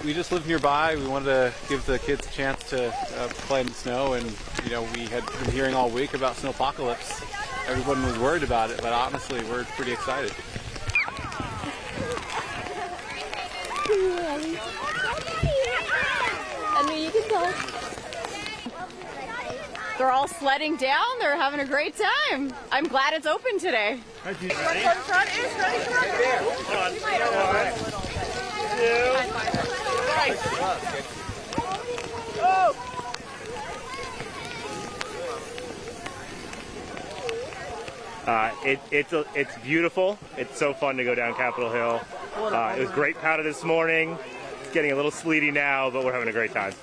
We just live nearby. We wanted to give the kids a chance to play in the snow, and we had been hearing all week about snowpocalypse. Everyone was worried about it, but honestly, we're pretty excited. I mean, you can tell. They're all sledding down. They're having a great time. I'm glad it's open today. Ready? It's beautiful. It's so fun to go down Capitol Hill. It was great powder this morning. It's getting a little sleety now, but we're having a great time.